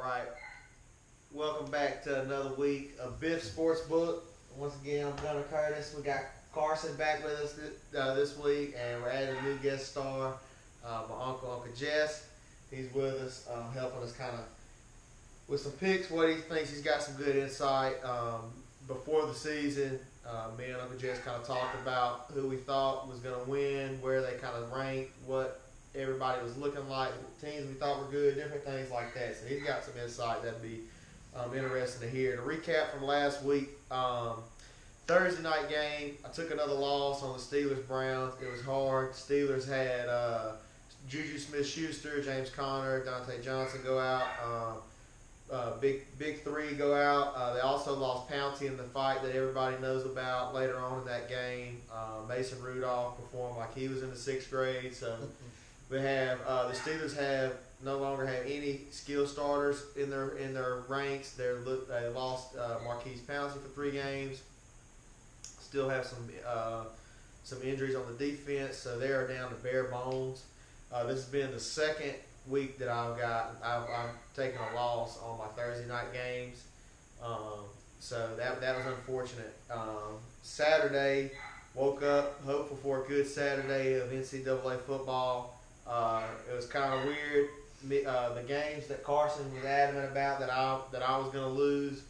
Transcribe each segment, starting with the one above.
right. Welcome back to another week of Biff Sportsbook. Once again, I'm Gunnar Curtis. We got Carson back with us this week, and we're adding a new guest star, my Uncle Jess. He's with us, helping us kind of with some picks, what he thinks. He's got some good insight. Before the season, me and Uncle Jess kind of talked about who we thought was going to win, where they kind of ranked, what everybody was looking like, teams we thought were good, different things like that. So he's got some insight that'd be interesting to hear. To recap from last week, Thursday night game, I took another loss on the Steelers-Browns. It was hard. Steelers had Juju Smith-Schuster, James Conner, Dante Johnson go out. Big three go out. They also lost Pouncey in the fight that everybody knows about later on in that game. Mason Rudolph performed like he was in the 6th grade. So we have the Steelers no longer have any skill starters in their ranks. They lost Marquise Pouncey for 3 games. Still have some injuries on the defense, so they are down to bare bones. This has been the second week that I've taken a loss on my Thursday night games, so that was unfortunate. Saturday, woke up hopeful for a good Saturday of NCAA football. It was kind of weird. The games that Carson was adamant about that I was going to lose,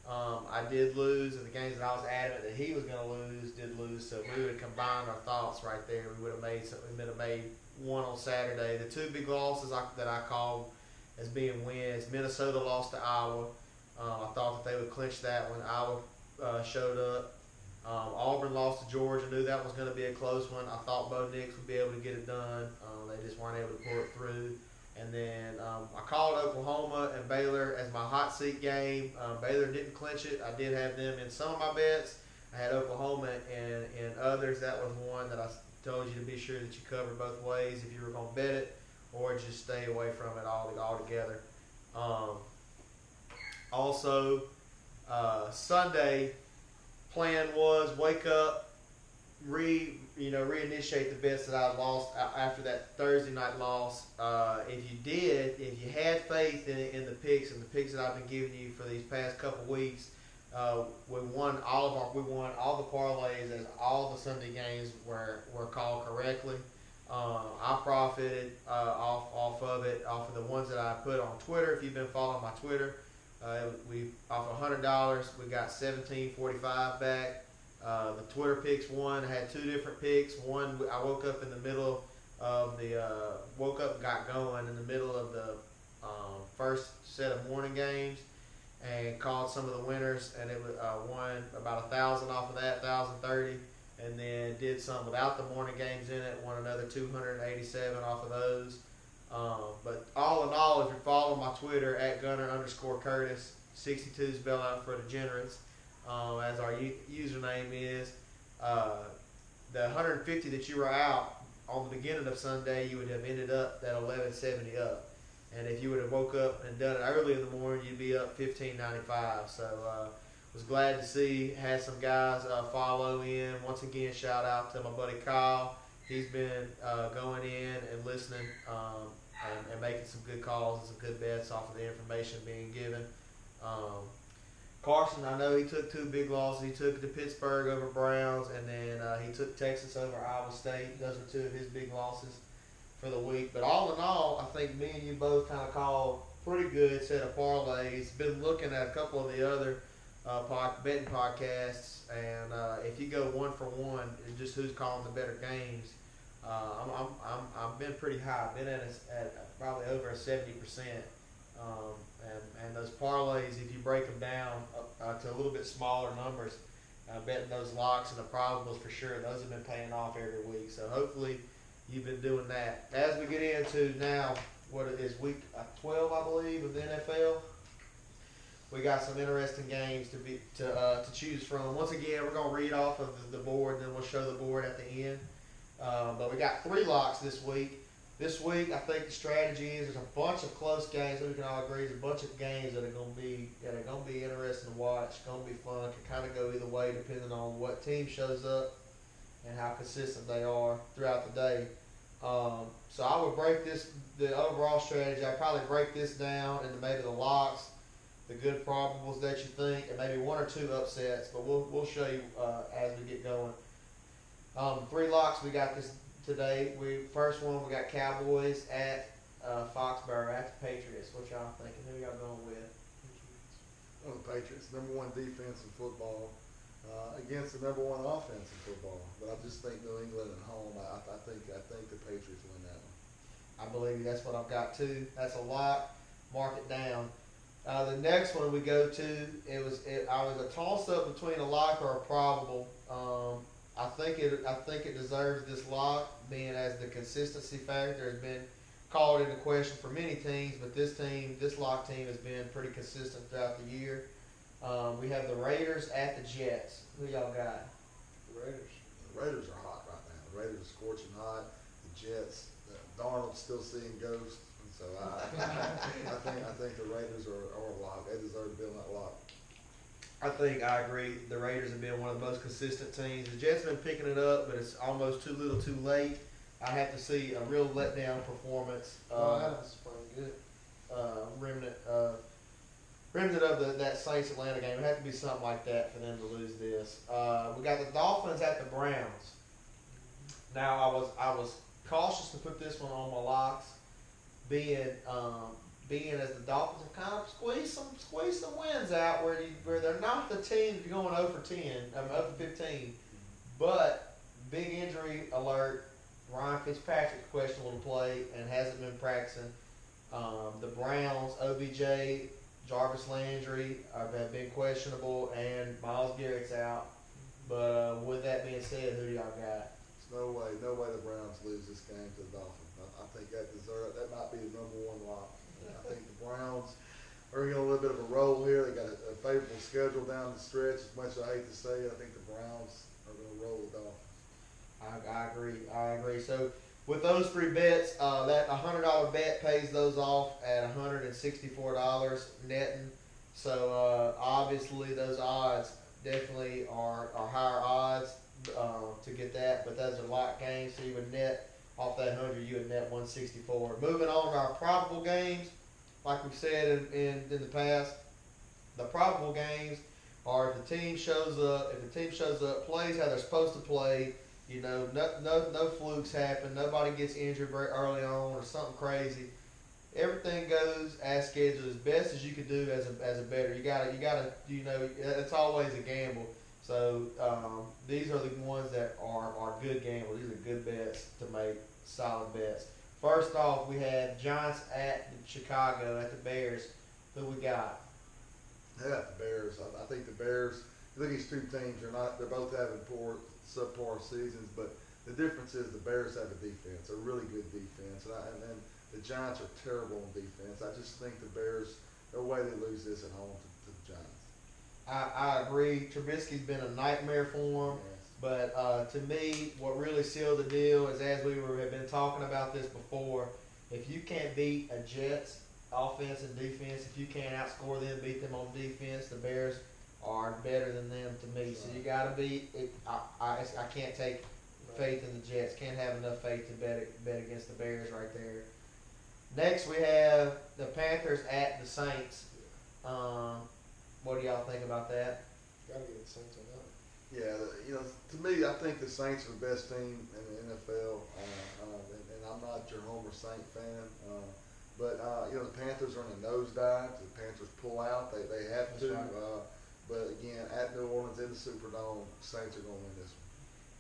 I did lose, and the games that I was adamant that he was going to lose did lose. So if we would have combined our thoughts right there, we would have made one on Saturday. The 2 big losses that I called as being wins. Minnesota lost to Iowa. I thought that they would clinch that when Iowa showed up. Auburn lost to Georgia. Knew that was going to be a close one. I thought Bo Nix would be able to get it done. They just weren't able to pull it through. And then I called Oklahoma and Baylor as my hot seat game. Baylor didn't clinch it. I did have them in some of my bets. I had Oklahoma and in others. That was one that I told you to be sure that you cover both ways if you were going to bet it, or just stay away from it altogether. Also, Sunday plan was wake up, reinitiate the bets that I lost after that Thursday night loss. If you had faith in the picks and the picks that I've been giving you for these past couple weeks, we won all the parlays as all the Sunday games were called correctly. I profited off of the ones that I put on Twitter. If you've been following my Twitter, we off $100 we got $17.45 back. The Twitter picks won. I had 2 different picks. One, I woke up in the middle of got going in the middle of the first set of morning games, and called some of the winners, and it was won about 1,000 off of that, 1,030, and then did some without the morning games in it, won another 287 off of those. But all in all, if you're following my Twitter at Gunner_Curtis, 62 is spelled out for degenerates, as our username is. The 150 that you were out on the beginning of Sunday, you would have ended up at 1170 up. And if you would have woke up and done it early in the morning, you'd be up $15.95. So was glad to see. Had some guys follow in. Once again, shout out to my buddy Kyle. He's been going in and listening and making some good calls and some good bets off of the information being given. Carson, I know he took 2 big losses. He took the Pittsburgh over Browns, and then he took Texas over Iowa State. Those are 2 of his big losses for the week. But all in all, I think me and you both kind of called pretty good set of parlays. Been looking at a couple of the other betting podcasts, and if you go 1 for 1, it's just who's calling the better games. I've been pretty high. I've been at probably over a 70%. And those parlays, if you break them down to a little bit smaller numbers, betting those locks and the probables for sure, those have been paying off every week. So hopefully you've been doing that. As we get into now, what is week 12, I believe, of the NFL, we got some interesting games to choose from. Once again, we're going to read off of the board, and then we'll show the board at the end. But we got 3 locks this week. This week, I think the strategy is there's a bunch of close games that we can all agree. There's a bunch of games that are going to be interesting to watch. Going to be fun. Can kind of go either way depending on what team shows up and how consistent they are throughout the day. So I would break the overall strategy. I'd probably break this down into maybe the locks, the good probables that you think, and maybe one or two upsets. But we'll show you as we get going. Three locks we got this today. First one we got Cowboys at Foxborough at the Patriots. What y'all thinking? Who y'all going with? Well, the Patriots, number one defense in football, against the number one offense in football. But I just think New England at home. I think the Patriots win that one. I believe that's what I've got too. That's a lock. Mark it down. The next one we go to, I was a toss up between a lock or a probable. I think it deserves this lock, being as the consistency factor has been called into question for many teams, but this lock team has been pretty consistent throughout the year. We have the Raiders at the Jets. Who y'all got? The Raiders. The Raiders are hot right now. The Raiders are scorching hot. The Jets, Darnold's still seeing ghosts, and so I think the Raiders are a lock. They deserve to be on that lock. I agree. The Raiders have been one of the most consistent teams. The Jets have been picking it up, but it's almost too little too late. I have to see a real letdown performance. That's pretty good. Remnant of that Saints Atlanta game. It had to be something like that for them to lose this. We got the Dolphins at the Browns. Now I was cautious to put this one on my locks, being as the Dolphins have kind of squeezed some wins out where they're not the team if you're going 0 for 10, 0 for 15, but big injury alert. Ryan Fitzpatrick's questionable to play and hasn't been practicing. The Browns, OBJ, Jarvis Landry have been questionable, and Myles Garrett's out. But with that being said, who do y'all got? There's no way the Browns lose this game to the Dolphins. I think that might be the number one lock. I think the Browns are in a little bit of a roll here. They got a favorable schedule down the stretch. As much as I hate to say it, I think the Browns are going to roll the Dolphins. I agree. So with those three bets, that $100 bet pays those off at $164 netting. So obviously those odds definitely are higher odds to get that, but those are lock games. So you would net off that 100, you would net 164. Moving on to our probable games, like we've said in the past, the probable games are if the team shows up, plays how they're supposed to play. No flukes happen. Nobody gets injured very early on or something crazy. Everything goes as scheduled, as best as you could do as a bettor. You gotta. It's always a gamble. So these are the ones that are good gambles. These are good bets to make, solid bets. First off, we have Giants at Chicago at the Bears. Who we got? Yeah, the Bears. I think the Bears. Look at these two teams. They're both having subpar seasons, but the difference is the Bears have a defense, a really good defense, and the Giants are terrible on defense. I just think the Bears, no way they lose this at home to the Giants. I agree. Trubisky's been a nightmare for them. Yes. But to me, what really sealed the deal is, as we have been talking about this before, if you can't beat a Jets offense and defense, if you can't outscore them, beat them on defense, the Bears are better than them to me. So you got to beat it. I can't take faith in the Jets. Can't have enough faith to bet against the Bears right there. Next, we have the Panthers at the Saints. What do y'all think about that? Gotta get the Saints on that. Yeah, to me, I think the Saints are the best team in the NFL, and I'm not your Homer Saint fan, but the Panthers are in a nosedive. The Panthers pull out; they have to. Right. But again, at New Orleans in the Superdome, Saints are going to win this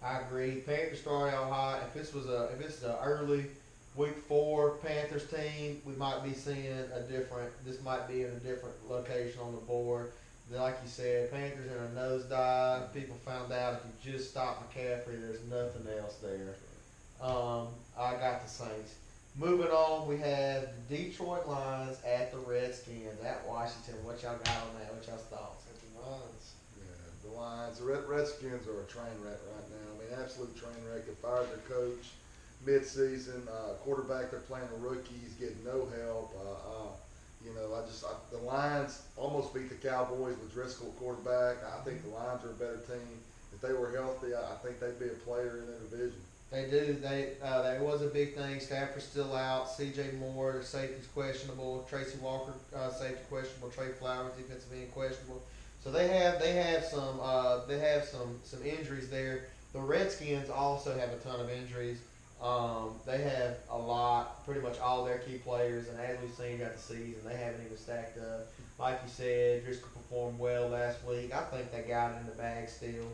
one. I agree. Panthers started out hot. If it's an early Week 4 Panthers team, we might be seeing this might be in a different location on the board. Like you said, Panthers in a nosedive. People found out if you just stop McCaffrey, there's nothing else there. I got the Saints. Moving on, we have the Detroit Lions at the Redskins at Washington. What y'all got on that? What y'all's thoughts? At the Lions. Yeah, the Lions, the Redskins are a train wreck right now. I mean, absolute train wreck. They fired their coach mid-season. Quarterback, they're playing a rookie. He's getting no help. The Lions almost beat the Cowboys with Driscoll quarterback. I think the Lions are a better team. If they were healthy, I think they'd be a player in the division. They do. That was a big thing. Stafford's still out. C.J. Moore, the safety's questionable. Tracy Walker, safety questionable. Trey Flowers, defensive end questionable. So they have some injuries there. The Redskins also have a ton of injuries. They have a lot, pretty much all their key players, and as we've seen throughout the season, they haven't even stacked up. Like you said, Driscoll performed well last week. I think they got it in the bag still.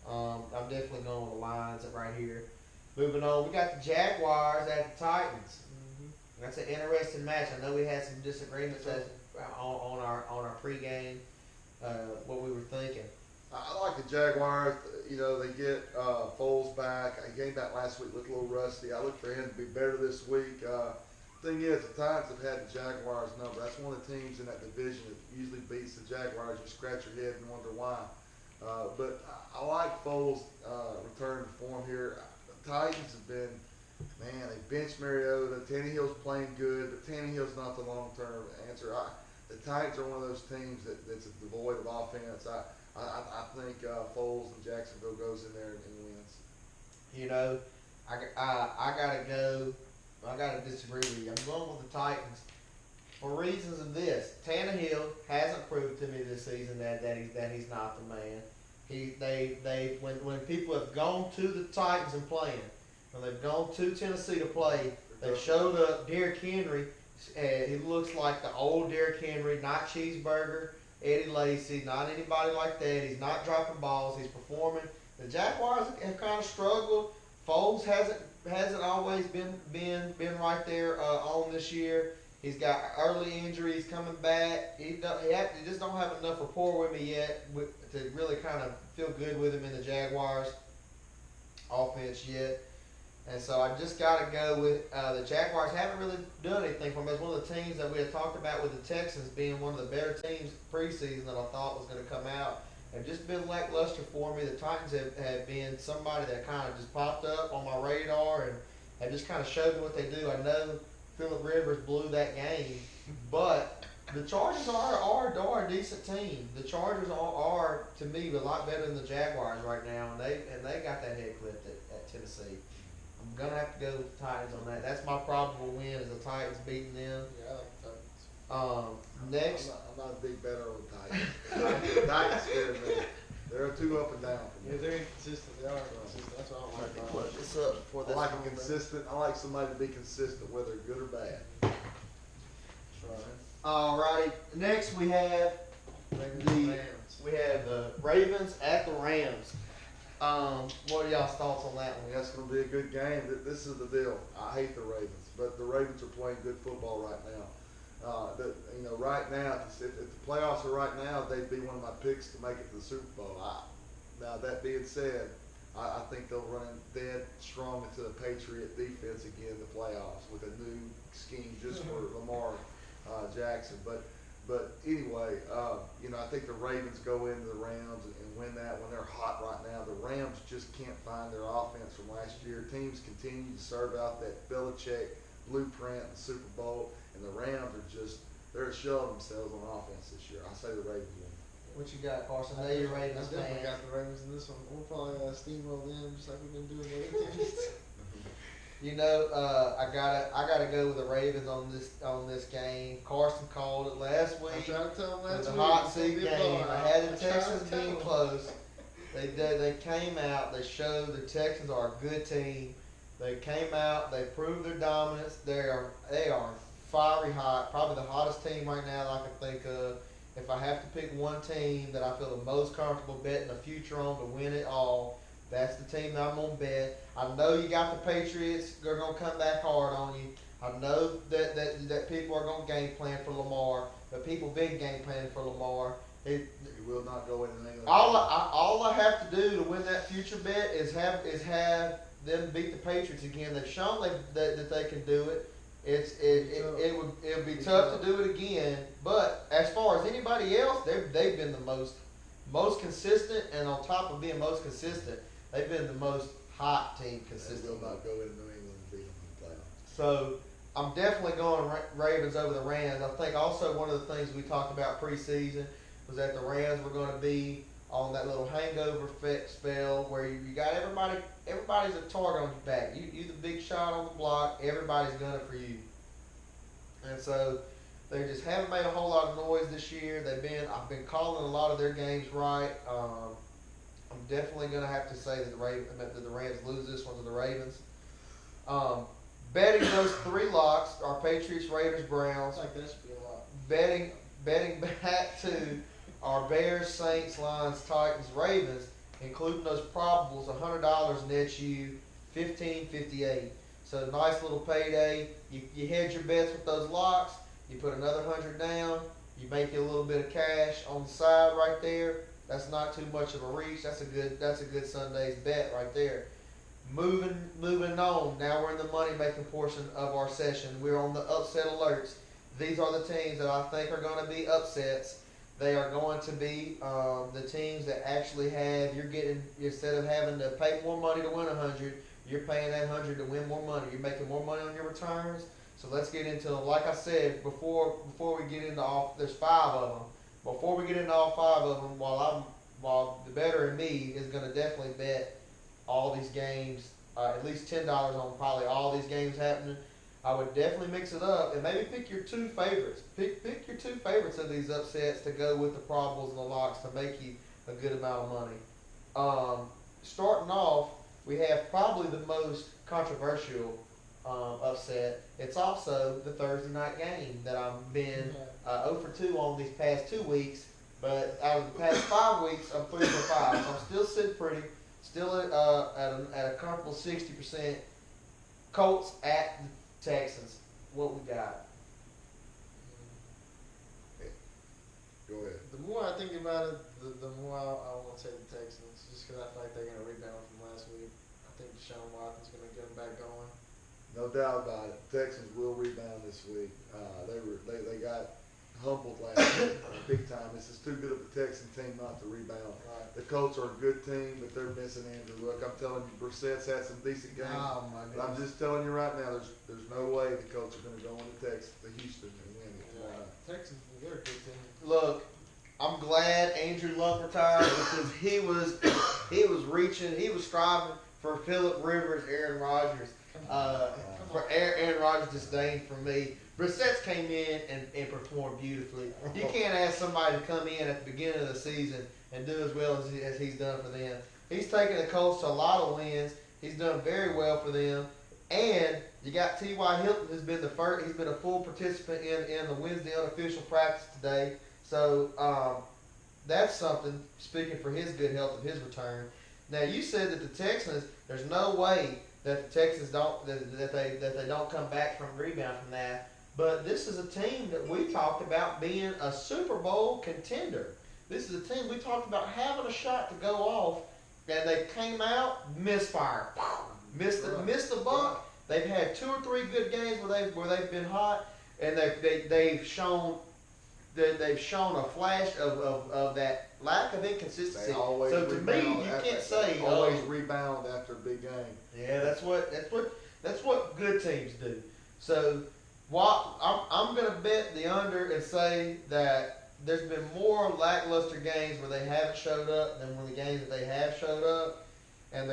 I'm definitely going with the Lions right here. Moving on, we got the Jaguars at the Titans. That's an interesting match. I know we had some disagreements on our pregame, what we were thinking. I like the Jaguars. You know, they get Foles back. I gave that last week, looked a little rusty. I look for him to be better this week. Thing is, the Titans have had the Jaguars number. That's one of the teams in that division that usually beats the Jaguars. You scratch your head and wonder why. But I like Foles' return to form here. The Titans have been, man, they benched Mariota. Tannehill's playing good, but Tannehill's not the long-term answer. The Titans are one of those teams that's devoid of offense. I think Foles and Jacksonville goes in there and wins. You know, I gotta disagree with you. I'm going with the Titans for reasons of this. Tannehill hasn't proved to me this season that he's not the man. When people have gone to the Titans and playing, when they've gone to Tennessee to play, they've showed up. Derrick Henry, he looks like the old Derrick Henry, not Cheeseburger, Eddie Lacy, not anybody like that. He's not dropping balls. He's performing. The Jaguars have kind of struggled. Foles hasn't always been right there on this year. He's got early injuries coming back. He just don't have enough rapport with me yet to really kind of feel good with him in the Jaguars offense yet. And so I just got to go with the Jaguars. Haven't really done anything for me. It's one of the teams that we had talked about with the Texans being one of the better teams preseason that I thought was going to come out. Have just been lackluster for me. The Titans have been somebody that kind of just popped up on my radar and have just kind of showed me what they do. I know Phillip Rivers blew that game, but the Chargers are a decent team. The Chargers are to me a lot better than the Jaguars right now, and they got that head clipped at Tennessee. I'm gonna have to go with the Titans on that. That's my probable win is the Titans beating them. Yeah, I like the Titans. Next, I'm not a big better on the Titans. The Titans scared me. They're too up and down for me. Yeah, they're inconsistent. They are inconsistent. That's what I don't like about them. what's up for I this? like a consistent. I like somebody to be consistent, whether good or bad. That's right. Alrighty. Next we have Rams. the Ravens at the Rams. What are y'all's thoughts on that one? That's going to be a good game. This is the deal. I hate the Ravens, but the Ravens are playing good football right now. Right now, if the playoffs are right now, they'd be one of my picks to make it to the Super Bowl. Now, that being said, I think they'll run dead strong into the Patriot defense again in the playoffs with a new scheme just for Lamar Jackson. But anyway, I think the Ravens go into the Rams and win that when they're hot right now. The Rams just can't find their offense from last year. Teams continue to serve out that Belichick blueprint in the Super Bowl, and the Rams they're a shell of themselves on offense this year. I say the Ravens win. What you got, Carson? I know you're I Ravens definitely fan. got the Ravens in this one. We'll probably steamroll them just like we've been doing the other teams. You know, I gotta go with the Ravens on this game. Carson called it last I week. tried to tell them It last was a week. hot it's gonna seat be a game. blowout. I had the I tried to Texans tell being them. close. They came out. They showed the Texans are a good team. They came out. They proved their dominance. They are fiery hot. Probably the hottest team right now that I can think of. If I have to pick one team that I feel the most comfortable betting the future on to win it all, that's the team that I'm gonna bet. I know you got the Patriots. They're gonna come back hard on you. I know that people are gonna game plan for Lamar, but people been game planning for Lamar. You will not go into England. All I have to do to win that future bet is have them beat the Patriots again. They've shown that they can do it. It would be tough to do it again. But as far as anybody else, they've been the most consistent, and on top of being most consistent, they've been the most hot team They consistent. will not go into New England and beat them in the playoffs. So I'm definitely going Ravens over the Rams. I think also one of the things we talked about preseason was that the Rams were going to be on that little hangover spell where you got everybody's a target on your back. You the big shot on the block. Everybody's gunning for you, and so they just haven't made a whole lot of noise this year. I've been calling a lot of their games right. I'm definitely gonna have to say that the Rams lose this one to the Ravens. Betting those three locks are Patriots, Raiders, Browns. Like that should be a lot. Betting back to our Bears, Saints, Lions, Titans, Ravens, including those probables, $100 nets you $15.58. So nice little payday. You hedge your bets with those locks. You put another 100 down. You make you a little bit of cash on the side right there. That's not too much of a reach. That's a good Sunday's bet right there. Moving on. Now we're in the money making portion of our session. We're on the upset alerts. These are the teams that I think are going to be upsets. They are going to be the teams that actually instead of having to pay more money to win 100, you're paying that 100 to win more money. You're making more money on your returns. So let's get into, like I said before we get into there's 5 of them. Before we get into all 5 of them, while the better in me is going to definitely bet all these games, at least $10 on probably all these games happening, I would definitely mix it up and maybe pick your 2 favorites. Pick your 2 favorites of these upsets to go with the probables and the locks to make you a good amount of money. Starting off, we have probably the most controversial upset. It's also the Thursday night game that I've been 0 for 2 on these past 2 weeks. But out of the past 5 weeks, I'm 3 for 5. So I'm still sitting pretty, still at a comfortable 60%. Colts at the Texans. What we got? Go ahead. The more I think about it, the more I want to take the Texans, just because I feel like they're going to rebound from last week. I think Deshaun Watson's going to get them back going. No doubt about it. Texans will rebound this week. They got humbled last week big time. This is too good of a Texan team not to rebound. Right. The Colts are a good team, but they're missing Andrew Luck. I'm telling you, Brissett's had some decent games. Oh, my But I'm just telling you right now, there's no way the Colts are going to go into Houston and win it. Yeah. Texans, they're a good team. Look, I'm glad Andrew Luck retired because he was reaching, he was striving for Phillip Rivers, Aaron Rodgers. For Aaron Rodgers' disdain for me. Brissett's came in and performed beautifully. You can't ask somebody to come in at the beginning of the season and do as well as he's done for them. He's taken the Colts to a lot of wins. He's done very well for them. And you got T.Y. Hilton, who's been he's been a full participant in the Wednesday unofficial practice today. So that's something, speaking for his good health of his return. Now, you said that the Texans, there's no way that the Texans don't come back from rebound from that. But this is a team that we talked about being a Super Bowl contender. This is a team we talked about having a shot to go off, and they came out misfire, missed the buck. They've had 2 or 3 good games where they've been hot, and they've shown a flash of that lack of inconsistency. So to me, you can't say always rebound after a big game. Yeah, that's what good teams do. So I'm going to bet the under and say that there's been more lackluster games where they haven't showed up than when the games that they have showed up. And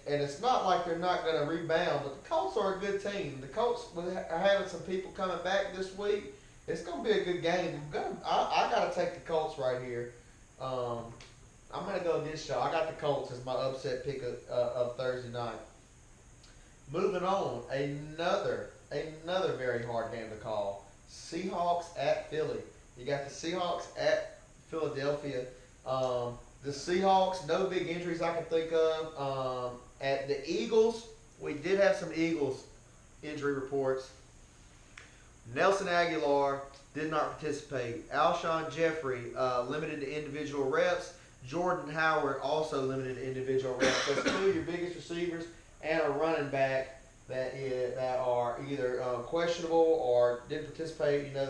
it's not like they're not going to rebound, but the Colts are a good team. The Colts are having some people coming back this week. It's going to be a good game. I got to take the Colts right here. I'm going to go this y'all. I got the Colts as my upset pick of Thursday night. Moving on, another very hard game to call. Seahawks at Philly. You got the Seahawks at Philadelphia. The Seahawks, no big injuries I can think of. At the Eagles, we did have some Eagles injury reports. Nelson Aguilar did not participate. Alshon Jeffrey limited to individual reps. Jordan Howard also limited to individual reps. That's 2 of your biggest receivers and a running back that are either questionable or didn't participate. You know,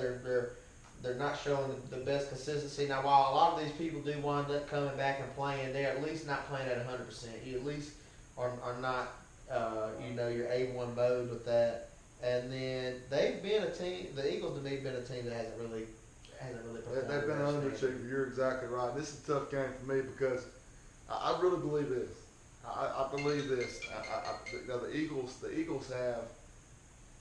they're not showing the best consistency. Now, while a lot of these people do wind up coming back and playing, they're at least not playing at 100%. You at least are not your A1 mode with that. And then they've been a team. The Eagles to me have been a team that hasn't really performed. They've been an Chief, you're exactly right. This is a tough game for me because I really believe this. I believe this. You know, the Eagles have,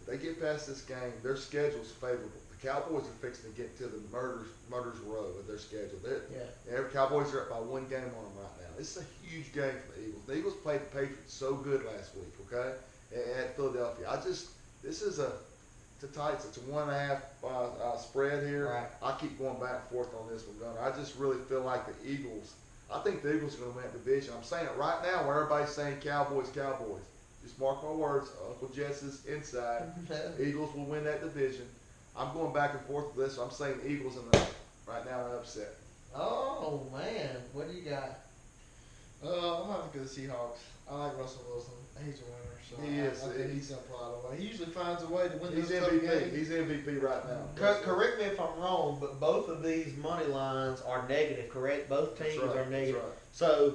if they get past this game, their schedule's favorable. The Cowboys are fixing to get to the murder's row of their schedule. Every Cowboys are up by 1 game on them right now. This is a huge game for the Eagles. The Eagles played the Patriots so good last week, okay, at Philadelphia. This is a tight. It's a 1.5 spread here. Right. I keep going back and forth on this one, Gunner. I just really feel like the Eagles. I think the Eagles are going to win that division. I'm saying it right now where everybody's saying Cowboys. Just mark my words. Uncle Jess is inside. Eagles will win that division. I'm going back and forth with this. So I'm saying Eagles right now in an upset. Oh, man. What do you got? I'm having to go to the Seahawks. I like Russell Wilson. He's a winner. So He is. I think he's going to pull out a way. He usually finds a way to win He's those tough MVP. games. He's MVP right now. Correct me if I'm wrong, but both of these money lines are negative, correct? Both teams That's right, are negative. that's right. So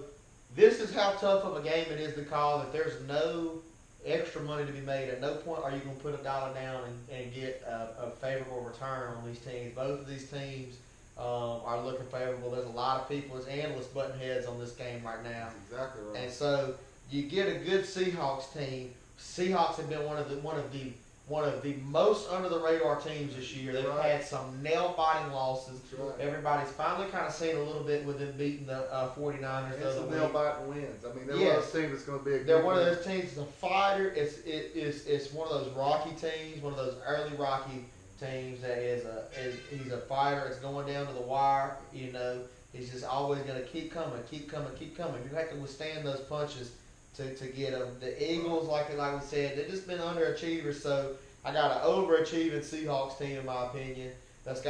this is how tough of a game it is to call. That there's no extra money to be made. At no point are you going to put $1 down and get a favorable return on these teams. Both of these teams are looking favorable. There's a lot of people as analysts butting heads on this game right now. That's exactly right. And so you get a good Seahawks team. Seahawks have been one of the most under the radar teams this year. They've Right. had some nail biting losses. That's right. Everybody's finally kind of seen a little bit with them beating the 49ers the And other some week. nail-biting wins. I mean, they're one Yes. of those teams that's going to be a They're good one of win. those teams. It's a fighter. It's one of those rocky teams. One of those early rocky teams that he's a fighter. It's going down to the wire. You know, he's just always going to keep coming. You have to withstand those punches to get them. The Eagles, like we said, they've just been underachievers. So I got an overachieving Seahawks team, in my opinion. That's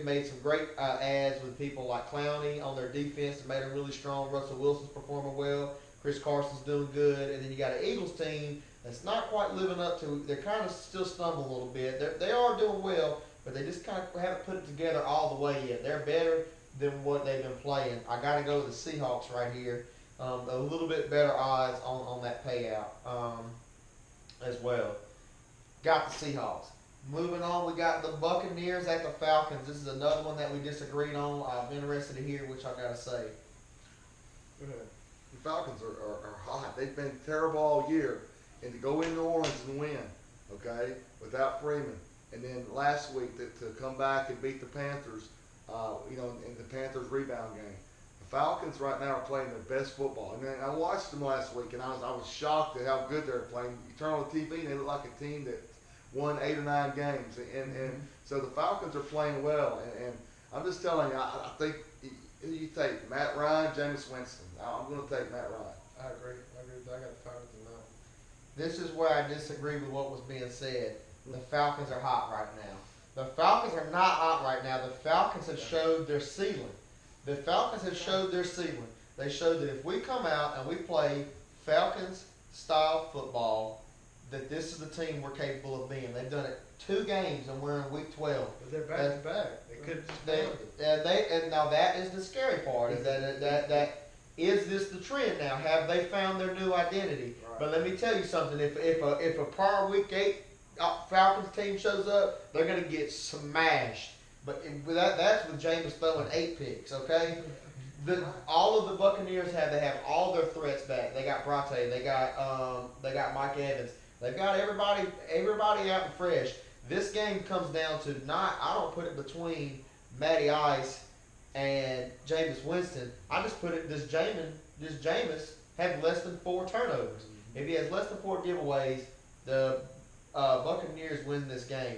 made some great ads with people like Clowney on their defense. That made them really strong. Russell Wilson's performing well. Chris Carson's doing good. And then you got an Eagles team that's not quite living up to. They're kind of still stumbling a little bit. They are doing well, but they just kind of haven't put it together all the way yet. They're better than what they've been playing. I got to go with the Seahawks right here. A little bit better odds on that payout as well. Got the Seahawks. Moving on, we got the Buccaneers at the Falcons. This is another one that we disagreed on. I'm interested to hear what y'all got to say. The Falcons are hot. They've been terrible all year. And to go into New Orleans and win, okay, without Freeman. And then last week to come back and beat the Panthers, in the Panthers rebound game. The Falcons right now are playing their best football. And then I watched them last week, and I was shocked at how good they're playing. You turn on the TV, and they look like a team that won 8 or 9 games. And so the Falcons are playing well. And I'm just telling you, I think who you take, Matt Ryan, Jameis Winston. I'm going to take Matt Ryan. I agree. I got the Falcons in that one. This is where I disagree with what was being said. The Falcons are hot right now. The Falcons are not hot right now. The Falcons have showed their ceiling. The Falcons have showed their ceiling. They showed that if we come out and we play Falcons-style football, that this is the team we're capable of being. They've done it 2 games and we're in week 12. But they're back to back. They could have just pounded it. And now that is the scary part. Is that is this the trend now? Have they found their new identity? Right. But let me tell you something. If a prior week 8 Falcons team shows up, they're going to get smashed. But that's with Jameis throwing 8 picks. Okay. All of the Buccaneers have all their threats back. They got Bronte. They got Mike Evans. They've got everybody out and fresh. This game comes down to I don't put it between Matty Ice and Jameis Winston. I just put it, does Jameis have less than 4 turnovers? If he has less than 4 giveaways, the Buccaneers win this game.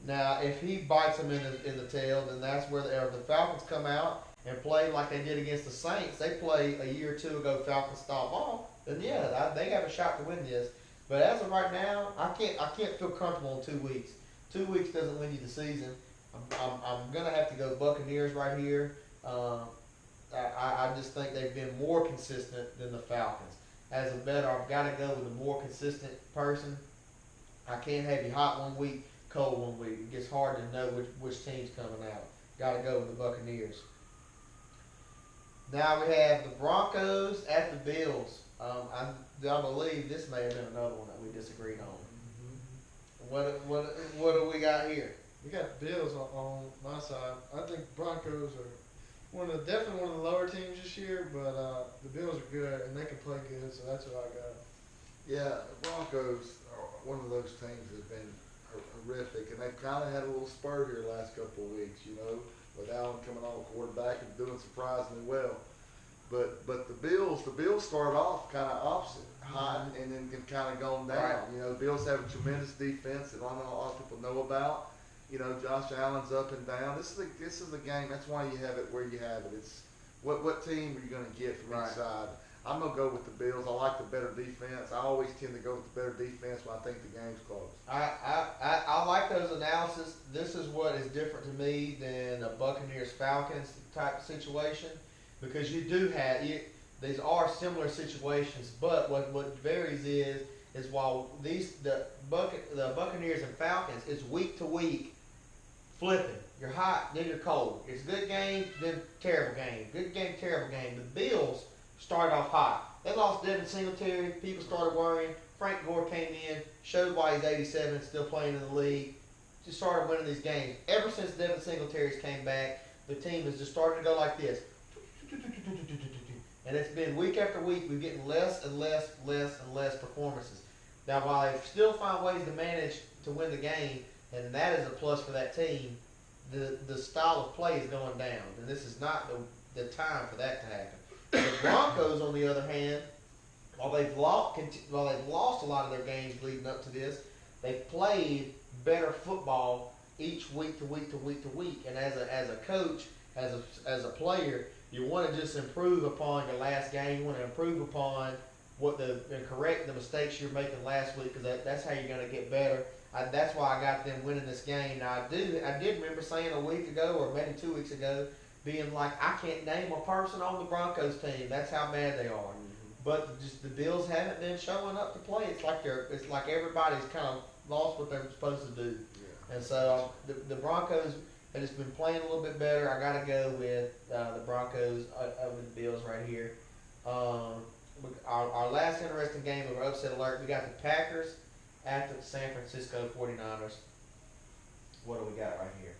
Now, if he bites them in the tail, then that's where the Falcons come out and play like they did against the Saints. They play a year or 2 ago Falcons-style ball. Then they have a shot to win this. But as of right now, I can't feel comfortable in 2 weeks. 2 weeks doesn't win you the season. I'm gonna have to go Buccaneers right here. I just think they've been more consistent than the Falcons. As a bettor, I've got to go with a more consistent person. I can't have you hot 1 week, cold 1 week. It gets hard to know which team's coming out. Got to go with the Buccaneers. Now we have the Broncos at the Bills. I believe this may have been another one that we disagreed on. What do we got here? We got the Bills on my side. I think Broncos are definitely one of the lower teams this year, but the Bills are good and they can play good, so that's what I got. Yeah, the Broncos are one of those teams that have been horrific, and they've kind of had a little spur here the last couple of weeks, with Allen coming on quarterback and doing surprisingly well. But the Bills started off kind of opposite, hot, and then kind of gone down. Right. The Bills have a tremendous defense that a lot of people know about. Josh Allen's up and down. This is a game. That's why you have it where you have it. It's what team are you going to get from each side? I'm gonna go with the Bills. I like the better defense. I always tend to go with the better defense when I think the game's close. I like those analysis. This is what is different to me than a Buccaneers Falcons type situation, because you do have these are similar situations, but what varies is while the Buccaneers and Falcons is week to week flipping. You're hot, then you're cold. It's good game, then terrible game. Good game, terrible game. The Bills started off hot. They lost Devin Singletary. People started worrying. Frank Gore came in, showed why he's 87 and still playing in the league. Just started winning these games. Ever since Devin Singletary came back, the team has just started to go like this. And it's been week after week, we're getting less and less performances. Now, while they still find ways to manage to win the game, and that is a plus for that team, the style of play is going down. And this is not the time for that to happen. The Broncos, on the other hand, while they've lost a lot of their games leading up to this, they've played better football each week to week to week to week. And as a coach, as a player, you want to just improve upon your last game. You want to improve upon and correct the mistakes you're making last week, because that's how you're going to get better. That's why I got them winning this game. Now I did remember saying a week ago or maybe 2 weeks ago, being like, I can't name a person on the Broncos team. That's how bad they are. Mm-hmm. But just the Bills haven't been showing up to play. It's like everybody's kind of lost what they're supposed to do. Yeah. And so the Broncos have just been playing a little bit better. I got to go with the Broncos over the Bills right here. Our last interesting game of our upset alert, we got the Packers at the San Francisco 49ers. What do we got right here?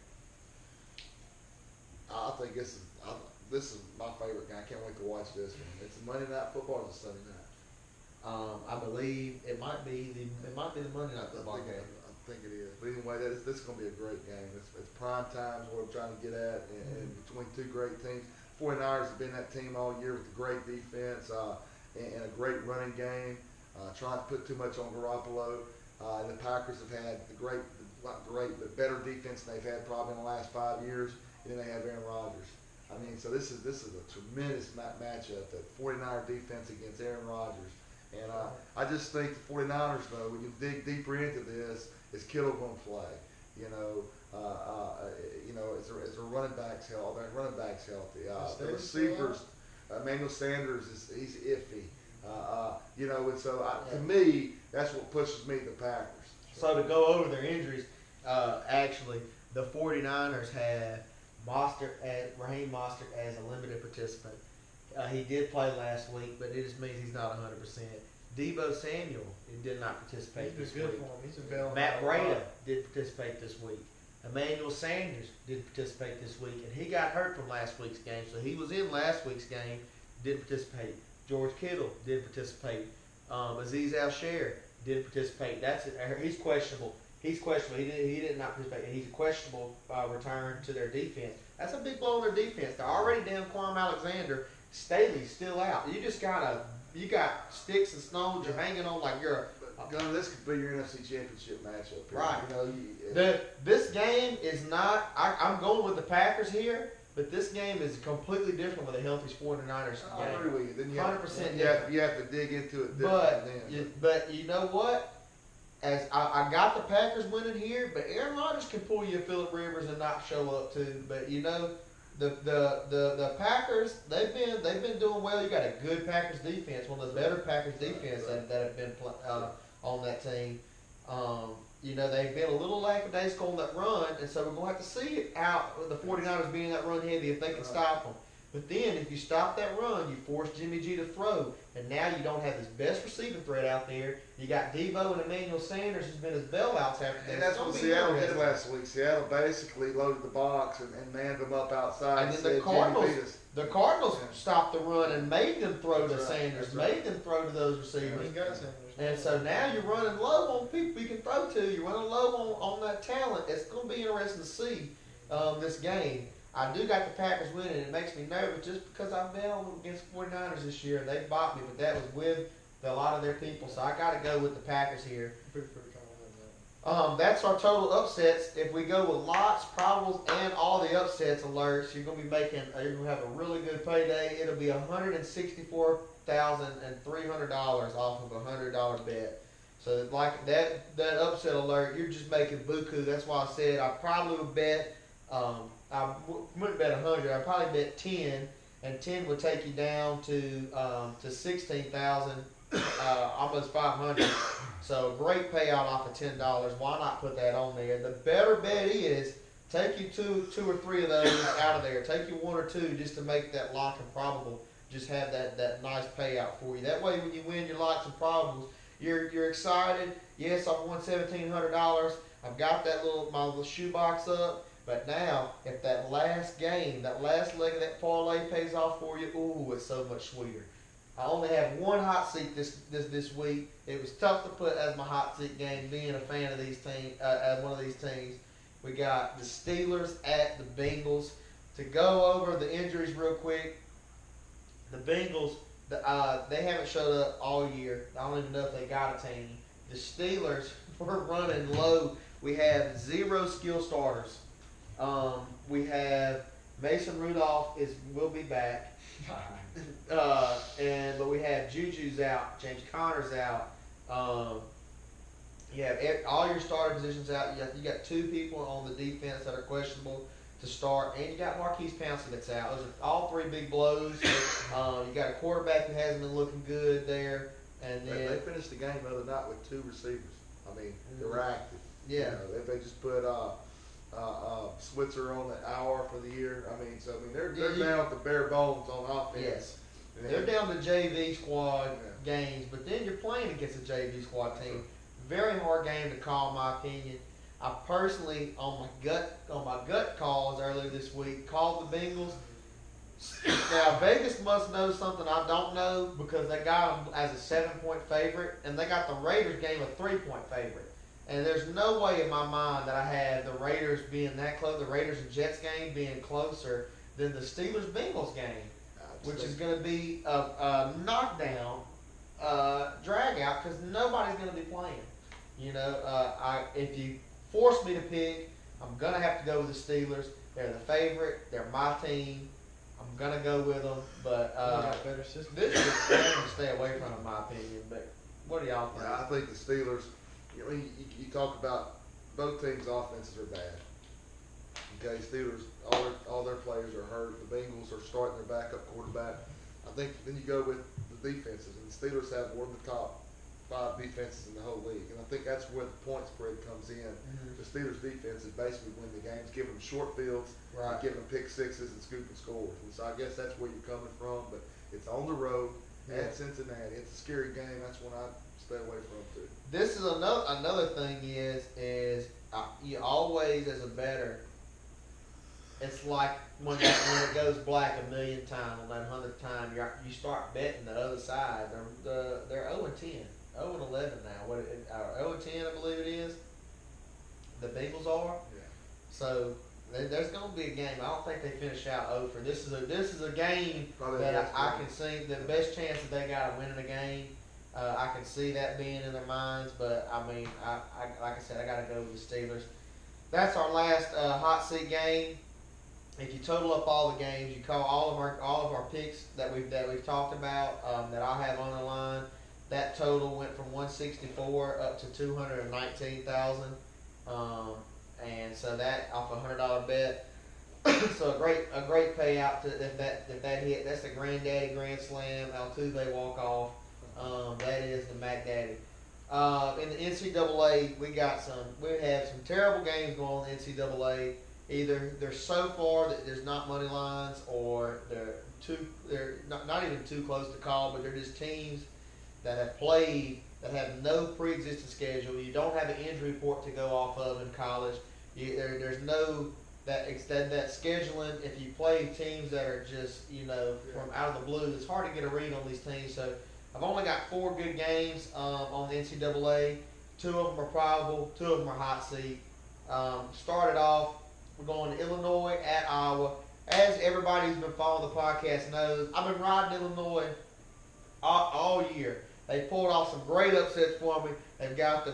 I think this is my favorite game. I can't wait to watch this one. It's Monday Night Football or the Sunday night. I believe it might be the Monday Night Football game. I think it is. But anyway, this is going to be a great game. It's prime time is what I'm trying to get at, and between two great teams. 49ers have been that team all year with a great defense and a great running game. Trying to put too much on Garoppolo. And the Packers have had but better defense than they've had probably in the last 5 years. And then they have Aaron Rodgers. I mean, so this is a tremendous matchup, that 49er defense against Aaron Rodgers. And I just think the 49ers, though, when you dig deeper into this, is Kittle going to play? Is their running backs healthy? Their running backs healthy. The receivers, Emmanuel Sanders he's iffy. And so to me, that's what pushes me to the Packers. So to go over their injuries, actually, the 49ers have Raheem Mostert as a limited participant. He did play last week, but it just means he's not 100%. Deebo Samuel did not participate this week. Matt Breida did participate this week. Emmanuel Sanders did participate this week, and he got hurt from last week's game, so he was in last week's game, didn't participate. George Kittle did participate. Azeez Al-Shaair did participate. He's questionable. He did not participate. He's a questionable return to their defense. That's a big blow on their defense. They're already down Kwame Alexander. Staley's still out. You got sticks and stones. You're hanging on like you're Gunner, this could be your NFC Championship matchup. Here. Right. This game is not. I'm going with the Packers here, but this game is completely different with a healthy 49ers game. I agree with you. Then 100% you have to dig into it. But you know what? As I got the Packers winning here, but Aaron Rodgers can pull you a Phillip Rivers and not show up too. But the Packers, they've been doing well. You got a good Packers defense, one of the better Packers defense that have been on that team. They've been a little lackadaisical on that run, and so we're going to have to see how the 49ers being that run heavy if they can stop them. But then if you stop that run, you force Jimmy G to throw, and now you don't have his best receiving threat out there. You got Debo and Emmanuel Sanders, who's been his bailouts after that. And that's what Seattle did last week. Seattle basically loaded the box and manned them up outside. And then the Cardinals stopped the run and made them throw to Sanders, made them throw to those receivers. And so now you're running low on people you can throw to. You're running low on that talent. It's going to be interesting to see this game. I do got the Packers winning. It makes me nervous just because I've been on against 49ers this year and they bought me, but that was with a lot of their people. So I got to go with the Packers here. That's our total upsets. If we go with lots, probables, and all the upsets alerts, you're gonna have a really good payday. It'll be $164,300 off of a $100 bet. So like that upset alert, you're just making buku. That's why I said I probably would bet. I wouldn't bet 100. I'd probably bet 10, and 10 would take you down to 16,000, almost 500. So great payout off of $10. Why not put that on there? The better bet is take you two or three of those out of there. Take you one or two just to make that lock and probable. Just have that nice payout for you. That way, when you win your locks and probables, you're excited. Yes, I've won $1,700. I've got my little shoebox up. But now, if that last game, that last leg of that parlay pays off for you, ooh, it's so much sweeter. I only have one hot seat this week. It was tough to put as my hot seat game, being a fan of these teams, one of these teams. We got the Steelers at the Bengals. To go over the injuries real quick, the Bengals, they haven't showed up all year. I don't even know if they got a team. The Steelers, we're running low. We have 0 skill starters. We have Mason Rudolph will be back. But we have Juju's out, James Conner's out. You have all your starting positions out. You got 2 people on the defense that are questionable to start, and you got Marquise Pouncey that's out. Those are all 3 big blows. You got a quarterback who hasn't been looking good there, and then they finished the game the other night with 2 receivers. I mean, they were active. Yeah, if they just put Switzer on the hour for the year. They're down with the bare bones on offense. Yes. They're down to JV squad games, but then you're playing against a JV squad team. Very hard game to call, in my opinion. I personally, on my gut calls earlier this week, called the Bengals. Now Vegas must know something I don't know because they got them as a 7-point favorite, and they got the Raiders game a 3-point favorite. And there's no way in my mind that I have the Raiders being that close, the Raiders and Jets game being closer than the Steelers-Bengals game, which is going to be a knockdown, drag out because nobody's going to be playing. If you force me to pick, I'm going to have to go with the Steelers. They're the favorite. They're my team. I'm going to go with them. But this is a game to stay away from, in my opinion. But what do y'all think? I think the Steelers, you talk about both teams' offenses are bad. Okay, Steelers, all their players are hurt. The Bengals are starting their backup quarterback. I think then you go with the defenses, and the Steelers have one of the top 5 defenses in the whole league, and I think that's where the point spread comes in. Mm-hmm. The Steelers' defense is basically win the games, give them short fields, and give them pick sixes and scooping scores. And so I guess that's where you're coming from, but it's on the road at Cincinnati. It's a scary game. That's one I stay away from too. This is another thing is you always, as a bettor, it's like when it goes black 1,000,000 times, on that 100th time, you start betting the other side. They're 0-10, 0-11 now. 0-10, I believe it is. The Bengals are. Yeah. So there's going to be a game. I don't think they finish out over. This is a game that I can see the best chance that they got of winning a game. I can see that being in their minds, but I mean, like I said, I got to go with the Steelers. That's our last hot seat game. If you total up all the games, you call all of our picks that we've talked about that I have on the line. That total went from 164 up to 219,000, and so that off a $100 bet. So a great payout if that hit. That's the granddaddy grand slam Altuve walk off. That is the Mac Daddy. In the NCAA, we have some terrible games going on in the NCAA. either they're so far that there's not money lines, or they're not even too close to call, but they're just teams that have played that have no pre-existing schedule. You don't have an injury report to go off of in college. There's no that scheduling. If you play teams that are just from out of the blue, it's hard to get a read on these teams. So I've only got 4 good games on the NCAA. 2 of them are probable. 2 of them are hot seat. Started off, we're going to Illinois at Iowa. As everybody who's been following the podcast knows, I've been riding Illinois all year. They pulled off some great upsets for me. They've got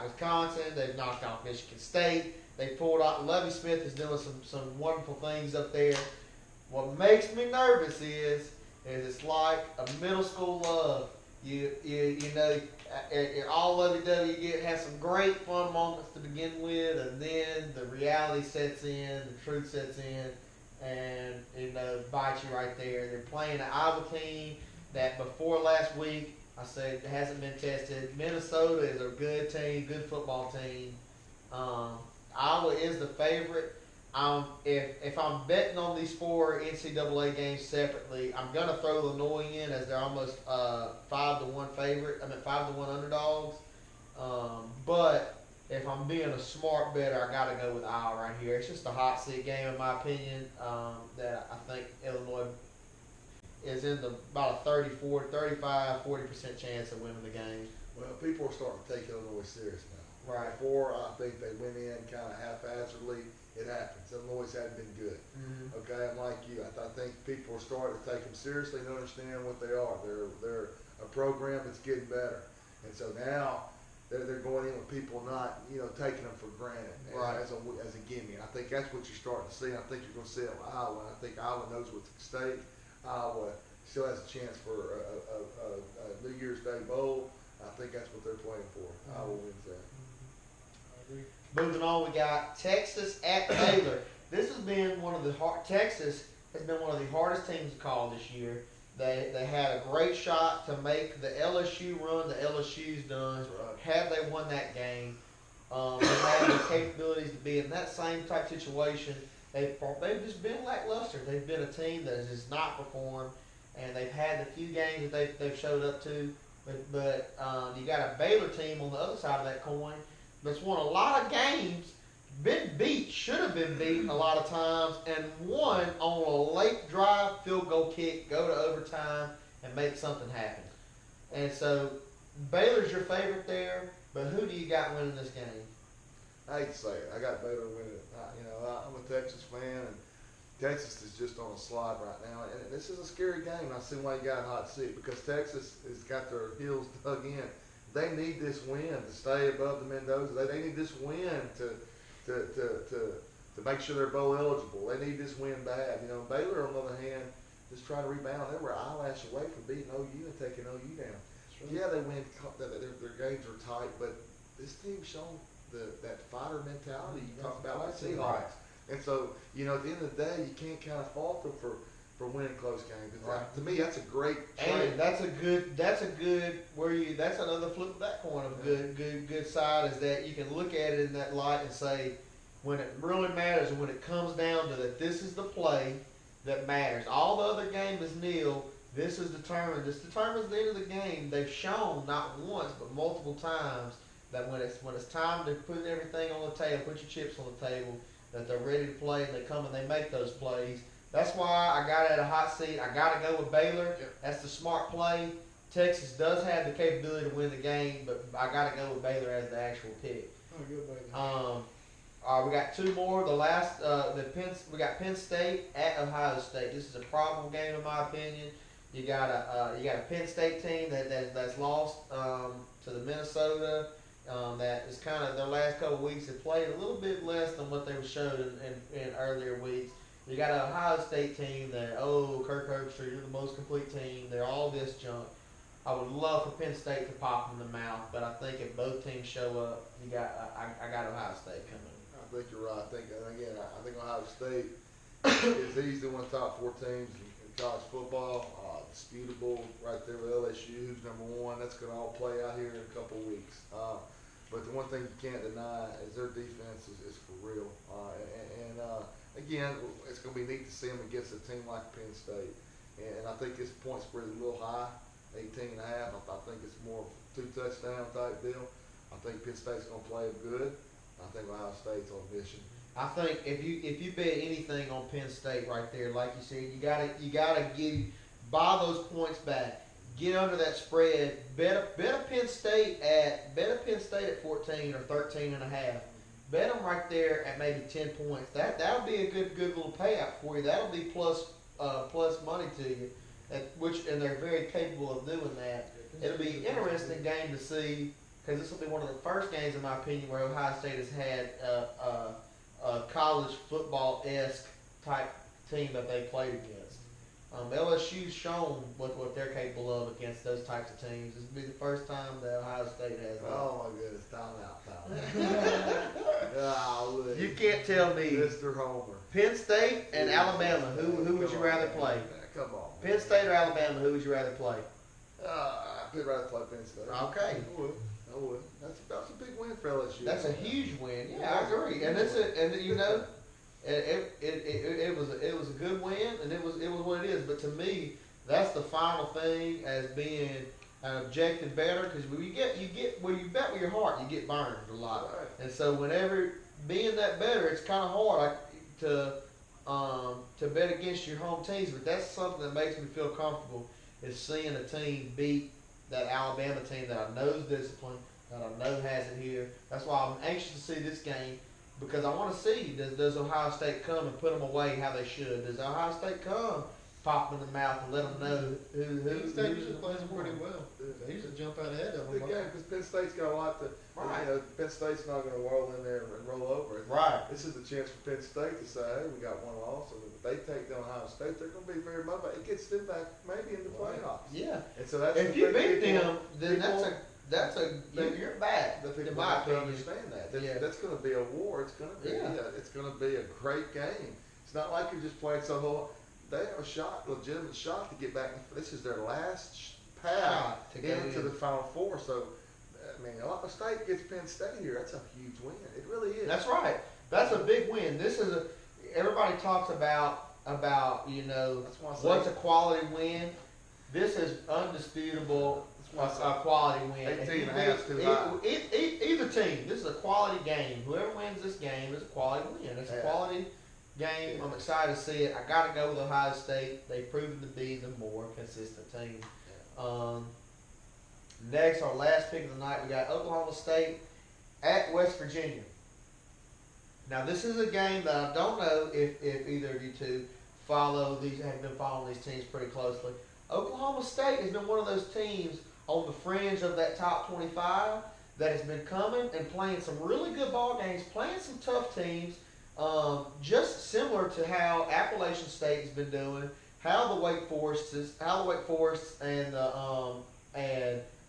Wisconsin. They've knocked off Michigan State. They pulled out. Lovie Smith is doing some wonderful things up there. What makes me nervous is it's like a middle school love. You know, all lovey-dovey you get has some great fun moments to begin with, and then the reality sets in, the truth sets in, and bites you right there. They're playing an Iowa team that before last week I said hasn't been tested. Minnesota is a good team, good football team. Iowa is the favorite. If I'm betting on these 4 NCAA games separately, I'm gonna throw Illinois in as they're almost 5-1 favorite. 5-1 underdogs. But if I'm being a smart bettor, I gotta go with Iowa right here. It's just a hot seat game in my opinion. That I think Illinois is in about a 34, 35, 40% chance of winning the game. Well, people are starting to take Illinois serious now. Right. Before, I think they went in kind of haphazardly. It happens. Illinois hadn't been good. Mm-hmm. Okay, I'm like you. I think people are starting to take them seriously and understand what they are. They're a program that's getting better, and so now they're going in with people not taking them for granted as a gimme. I think that's what you're starting to see. I think you're going to see it with Iowa. I think Iowa knows what's at stake. Iowa still has a chance for a New Year's Day bowl. I think that's what they're playing for. Mm-hmm. Iowa wins that. I agree. Moving on, we got Texas at Baylor. This has been Texas has been one of the hardest teams to call this year. They had a great shot to make the LSU run. The LSU's done. Right. Had they won that game, they had the capabilities to be in that same type situation. They've just been lackluster. They've been a team that has just not performed, and they've had the few games that they've showed up to. But you got a Baylor team on the other side of that coin that's won a lot of games, been beat, should have been beat a lot of times, and won on a late drive field goal kick, go to overtime, and make something happen. And so Baylor's your favorite there, but who do you got winning this game? I hate to say it. I got Baylor winning. I'm a Texas fan, and Texas is just on a slide right now. And this is a scary game. I see why you got a hot seat, because Texas has got their heels dug in. They need this win to stay above the Mendoza. They need this win to make sure they're bowl eligible. They need this win bad. Baylor, on the other hand, just trying to rebound. They were an eyelash away from beating OU and taking OU down. Yeah, they win. Their games are tight, but this team's shown that fighter mentality you talk about with Seahawks. Right. And so, at the end of the day, you can't kind of fault them for winning close games. Right. To me, that's a great trade. And that's another flip of that coin of good side, is that you can look at it in that light and say, when it really matters, when it comes down to that, this is the play that matters. All the other game is nil. This determines the end of the game. They've shown not once but multiple times that when it's time to put everything on the table, put your chips on the table, that they're ready to play, and they come and they make those plays. That's why I got it at a hot seat. I got to go with Baylor. Yep. That's the smart play. Texas does have the capability to win the game, but I got to go with Baylor as the actual pick. Oh, good, Baylor. We got 2 more. The last, we got Penn State at Ohio State. This is a probable game in my opinion. You got a Penn State team that's lost to the Minnesota. That is kind of their last couple of weeks have played a little bit less than what they were showed in earlier weeks. You got an Ohio State team that, Kirk Herbstreit, you're the most complete team. They're all this junk. I would love for Penn State to pop them in the mouth, but I think if both teams show up, I got Ohio State coming. I think you're right. I think Ohio State is easily one of the top 4 teams in college football. Disputable right there with LSU, who's number 1. That's going to all play out here in a couple of weeks. But the one thing you can't deny is their defense is for real. Again, it's going to be neat to see them against a team like Penn State. And I think this point spread is a little high, 18.5. I think it's more of a 2 touchdown type deal. I think Penn State's going to play them good. I think Ohio State's on mission. I think if you bet anything on Penn State right there, like you said, you gotta buy those points back. Get under that spread. Bet a Penn State at 14 or 13.5. Bet them right there at maybe 10 points. That'll be a good little payout for you. That'll be plus money to you, and they're very capable of doing that. It'll be an interesting game to see because this will be one of the first games, in my opinion, where Ohio State has had a college football-esque type team that they played against. LSU's shown what they're capable of against those types of teams. This will be the first time that Ohio State has. Oh my goodness, time out. You can't tell me. Mr. Homer. Penn State and Alabama. Who would you rather play? Come on. Penn State or Alabama? Who would you rather play? I'd rather play Penn State. Okay. I would. That's a big win for LSU. That's a huge win. Yeah, I agree. And it was a good win, and it was what it is. But to me, that's the final thing as being an objective better, because when you bet with your heart, you get burned a lot. Right. And so whenever being that better, it's kind of hard to bet against your home teams. But that's something that makes me feel comfortable, is seeing a team beat that Alabama team that I know is disciplined, that I know has it here. That's why I'm anxious to see this game, because I want to see, does Ohio State come and put them away how they should? Does Ohio State come, pop them in the mouth and let them know who Penn State usually plays them pretty well. They usually jump out ahead of them. Good game, because Penn State's got a lot to. Right. Penn State's not going to roll in there and roll over. Right. This is the chance for Penn State to say, hey, we got one loss, and if they take down Ohio State, they're going to be very motivated. It gets them back maybe in the playoffs. Yeah. And so that's If you beat them, then you're back. The people in my have to opinion. understand that. Yeah. That's going to be a war. It's going to be. It's going to be a great game. It's not like you're just playing so hard. They have a shot, legitimate shot to get back. This is their last path to go into in. the Final Four. So, I mean, Ohio State gets Penn State here. That's a huge win. It really is. That's right. That's a big win. Everybody talks about That's why I say what's a quality win. This is undisputable a quality win. 18.5 too high. Either team. This is a quality game. Whoever wins this game is a quality win. It's a quality game. I'm excited to see it. I got to go with Ohio State. They've proven to be the more consistent team. Next, our last pick of the night, we got Oklahoma State at West Virginia. Now, this is a game that I don't know if either of you two have been following these teams pretty closely. Oklahoma State has been one of those teams on the fringe of that top 25 that has been coming and playing some really good ball games, playing some tough teams, just similar to how Appalachian State has been doing, how the Wake Forest and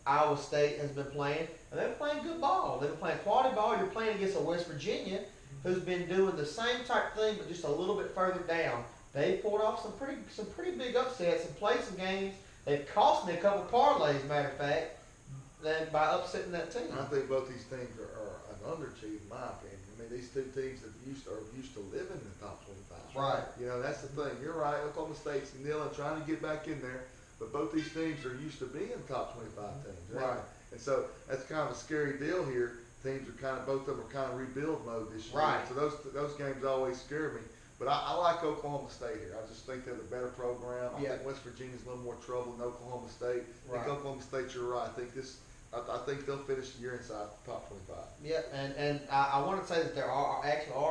Iowa State has been playing, and they're playing good ball. They've been playing quality ball. You're playing against a West Virginia who's been doing the same type thing, but just a little bit further down. They pulled off some pretty big upsets and played some games. They've cost me a couple parlays, matter of fact, by upsetting that team. I think both these teams are an underachieved, in my opinion. I mean, these two teams are used to living in the top 25. Right. You know, that's the thing. You're right. Oklahoma State's kneeling, trying to get back in there, but both these teams are used to being top 25 teams. Right. And so that's kind of a scary deal here. Teams are both of them are kind of rebuild mode this year. Right. So those games always scare me. But I like Oklahoma State here. I just think they're the better program. I think West Virginia's a little more trouble than Oklahoma State. I think Oklahoma State, you're right. I think they'll finish the year inside the top 25. Yeah, and I want to say that there are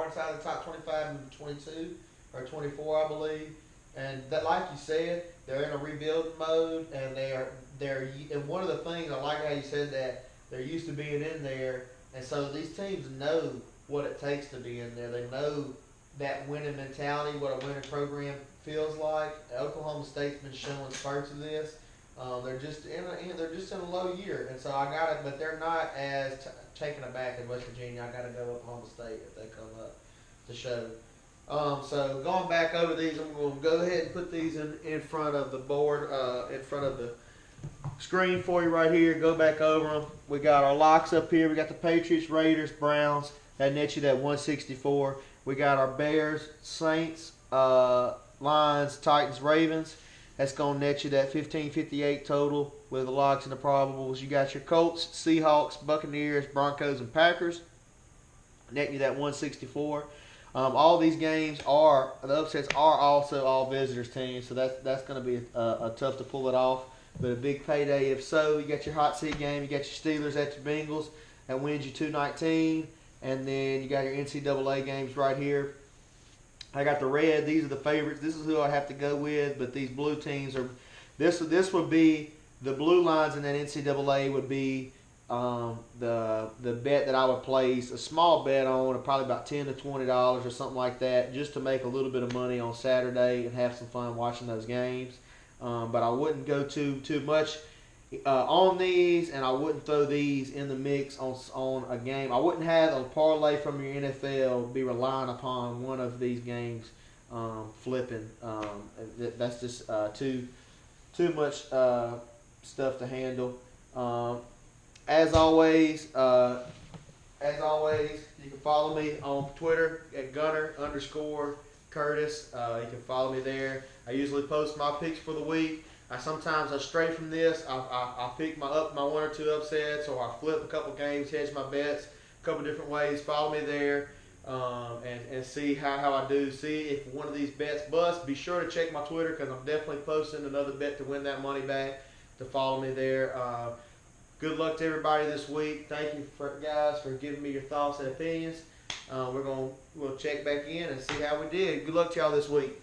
inside the top 25 and 22 or 24, I believe. And that, like you said, they're in a rebuild mode, and and one of the things I like how you said that they're used to being in there, and so these teams know what it takes to be in there. They know that winning mentality, what a winning program feels like. Oklahoma State's been showing spurts of this. They're just in a low year, and so I got it. But they're not as taken aback as West Virginia. I got to go Oklahoma State if they come up to show. So going back over these, I'm going to go ahead and put these in front of the board, in front of the screen for you right here. Go back over them. We got our locks up here. We got the Patriots, Raiders, Browns. That nets you that 164. We got our Bears, Saints, Lions, Titans, Ravens. That's going to net you that 1558 total with the locks and the probables. You got your Colts, Seahawks, Buccaneers, Broncos, and Packers. Netting you that 164. All these games are, the upsets are also all visitors teams, so that's going to be a tough to pull it off. But a big payday if so. You got your hot seat game. You got your Steelers at your Bengals. That wins you 219. And then you got your NCAA games right here. I got the red. These are the favorites. This is who I have to go with. But these blue teams are. This would be the blue lines in that NCAA would be the bet that I would place a small bet on, probably about $10 to $20 or something like that, just to make a little bit of money on Saturday and have some fun watching those games. But I wouldn't go too much on these, and I wouldn't throw these in the mix on a game. I wouldn't have a parlay from your NFL be relying upon one of these games flipping. That's just too much stuff to handle. As always, you can follow me on Twitter at Gunner_Curtis. You can follow me there. I usually post my picks for the week. Sometimes I stray from this. I pick my one or two upsets, or I flip a couple games, hedge my bets a couple different ways. Follow me there and see how I do. See if one of these bets busts. Be sure to check my Twitter, because I'm definitely posting another bet to win that money back. To follow me there. Good luck to everybody this week. Thank you guys for giving me your thoughts and opinions. We'll check back in and see how we did. Good luck to y'all this week.